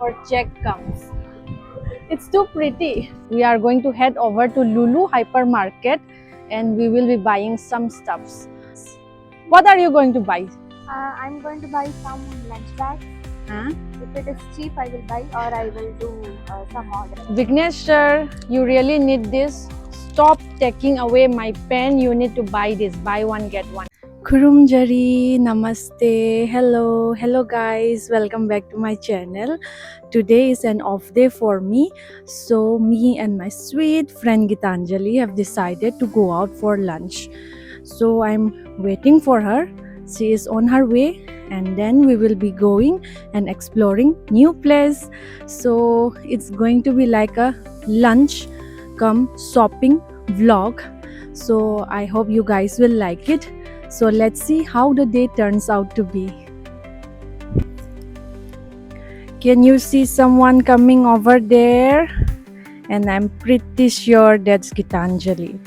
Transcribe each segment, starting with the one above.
Our check comes. It's too pretty. We are going to head over to Lulu Hypermarket and we will be buying some stuffs. What are you going to buy? I'm going to buy some lunch bags. Huh? If it is cheap, I will buy, or I will do some order. Vignesh sir, you really need this. Stop taking away my pen. You need to buy this. Buy one, get one. Kurumjari, namaste, hello guys, welcome back to my channel. Today is an off day for me, so me and my sweet friend Gitanjali have decided to go out for lunch. So I'm waiting for her. She is on her way, and then we will be going and exploring new place. So it's going to be like a lunch come shopping vlog. So I hope you guys will like it. So let's see how the day turns out to be. Can you see someone coming over there? And I'm pretty sure that's Gitanjali.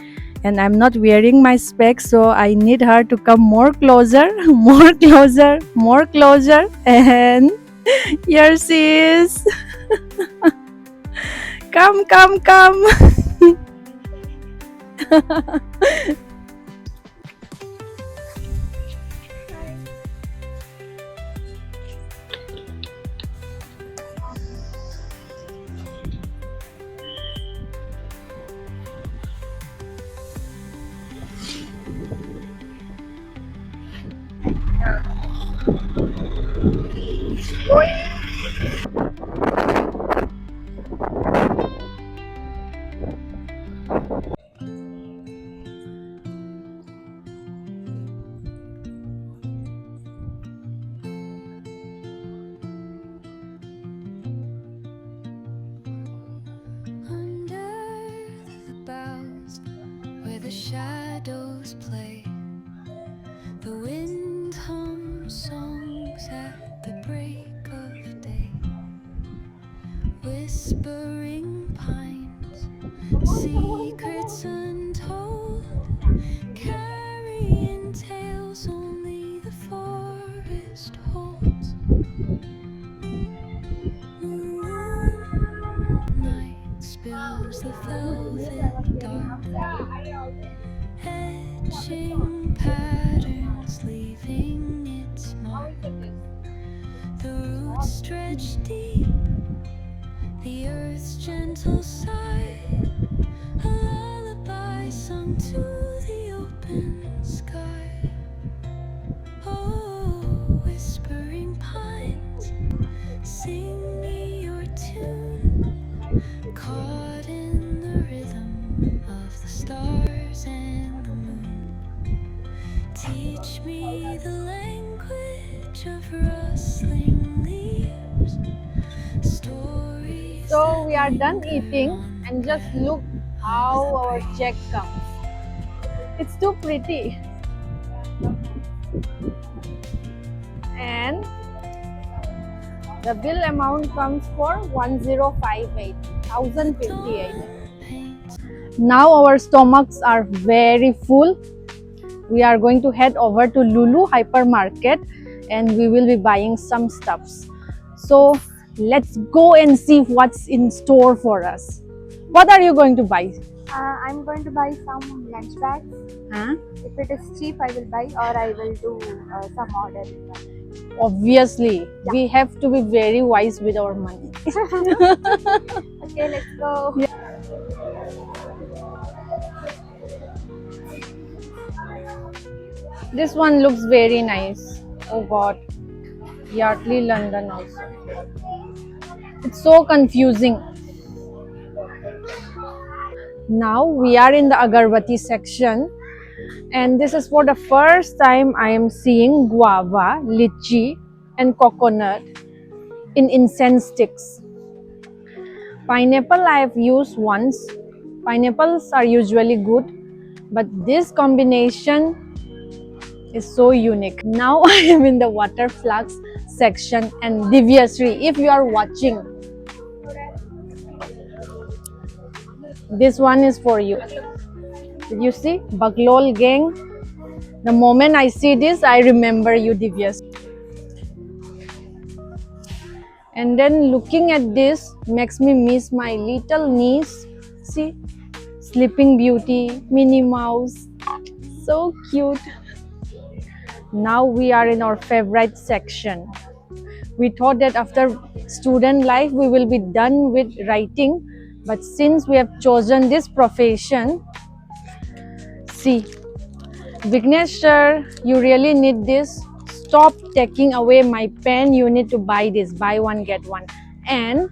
And I'm not wearing my specs, so I need her to come more closer, more closer, more closer. And here she is. Come, come, come. Where the shadows play, the wind hums songs at the break of day, whispering pines, secrets untold, carrying tales only the forest holds. Moonlight spills the velvet dark, etching patterns, leaving its mark. The roots stretch deep, the earth's gentle sigh, a lullaby sung to the open sky. Oh, whispering pines, sing me your tune, caught in the rhythm of the stars and the moon. Teach me the language of rustling leaves, stories. So we are done eating, and just look how our check comes. It's too pretty. And the bill amount comes for 1058, 1058. Now our stomachs are very full. We are going to head over to Lulu Hypermarket and we will be buying some stuffs. So let's go and see what's in store for us. What are you going to buy? I'm going to buy some lunch bags. Huh? If it is cheap, I will buy, or I will do some order. Obviously, we have to be very wise with our money. Okay, let's go. Yeah. This one looks very nice. Oh god, Yardley London also. It's so confusing. Now we are in the agarbatti section, and this is for the first time I am seeing guava, lychee and coconut in incense sticks. Pineapple I have used once. Pineapples are usually good, but this combination is so unique. Now I am in the water flux section, and Divyasri, if you are watching, this one is for you. Did you see? Baglol gang. The moment I see this, I remember you, Divyasri. And then looking at this makes me miss my little niece. See, Sleeping Beauty, Minnie Mouse, so cute. Now we are in our favorite section. We thought that after student life we will be done with writing, but since we have chosen this profession, see, Vignesh sir, you really need this. Stop taking away my pen. You need to buy this. Buy one, get one. And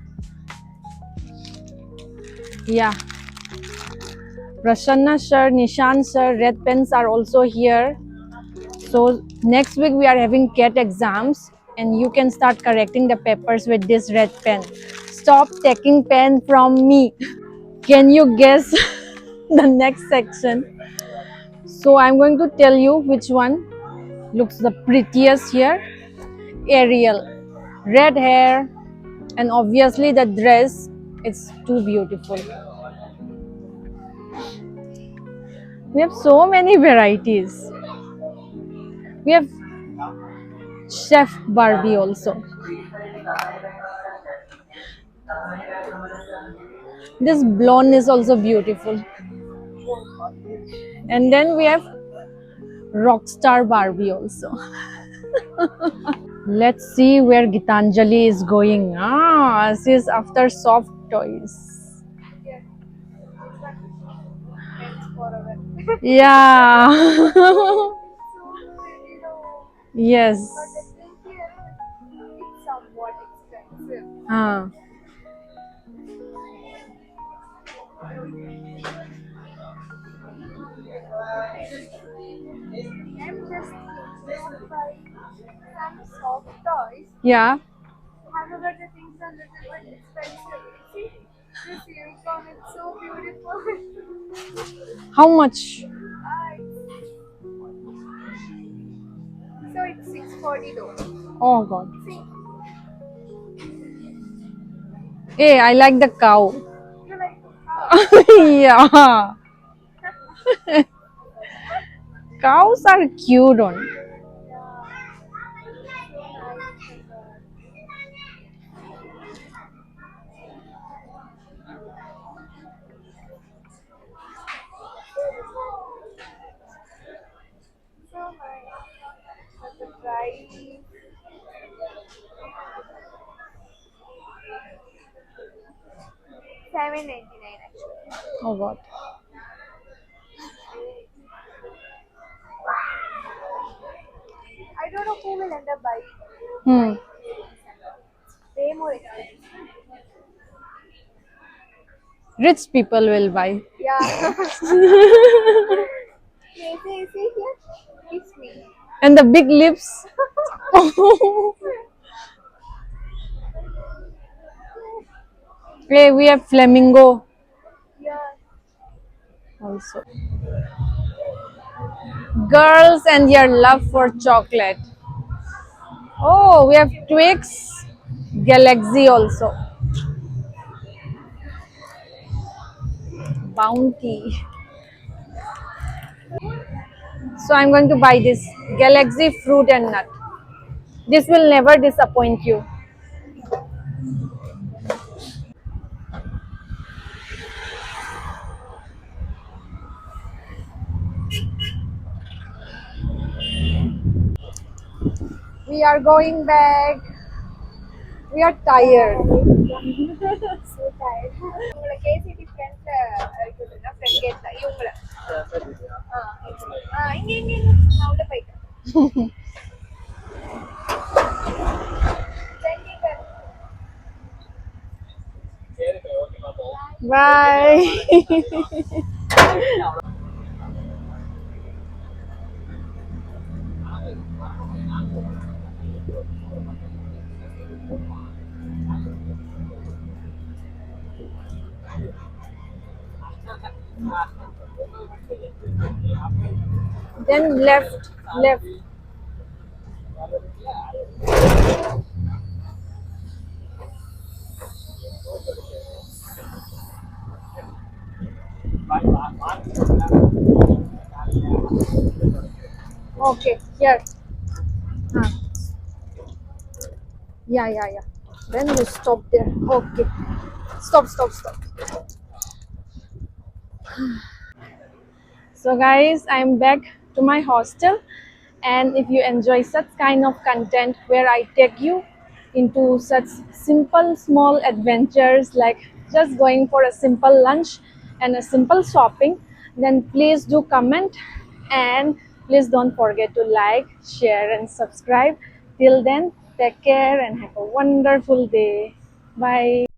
yeah, Prasanna sir, Nishan sir, red pens are also here. So next week we are having CAT exams and you can start correcting the papers with this red pen. Stop taking pen from me. Can you guess the next section? So I'm going to tell you which one looks the prettiest here. Ariel, red hair, and obviously the dress, it's too beautiful. We have so many varieties. We have Chef Barbie also. This blonde is also beautiful. And then we have Rockstar Barbie also. Let's see where Gitanjali is going. Ah, she's after soft toys. Yes, friends forever. Yeah. So many, Yes. but I think here it's somewhat expensive. Ah. I'm just thinking of buying some soft toys. Yeah. However, the things are little bit expensive. See, this unicorn is so beautiful. How much? So it's 640 though. Oh God. See, Hey, I like the cow. you like how? Yeah. Cows are cute on. So nice. But the price, 799 actually. Oh God. I don't know who will end up buying Hmm. way more expensive. Rich people will buy. Yeah. See here? It's me. And the big lips. Hey, we have flamingo Yeah. also. Girls and your love for chocolate. Oh, we have Twix, Galaxy also. Bounty. So I'm going to buy this Galaxy fruit and nut. This will never disappoint you. We are going back. We are tired. So tired. உங்களை KCT friend இருக்குதுன்னா friend gate இவங்கள இங்க நான் உள்ள போயிட்டேன் Bye. Then left, left. Okay, here. Ah. Yeah, yeah, yeah. Then you stop there. Okay. Stop, stop, stop. So guys, I'm back to my hostel, and if you enjoy such kind of content where I take you into such simple small adventures like just going for a simple lunch and a simple shopping, then please do comment, and please don't forget to like, share and subscribe. Till then, take care and have a wonderful day. Bye.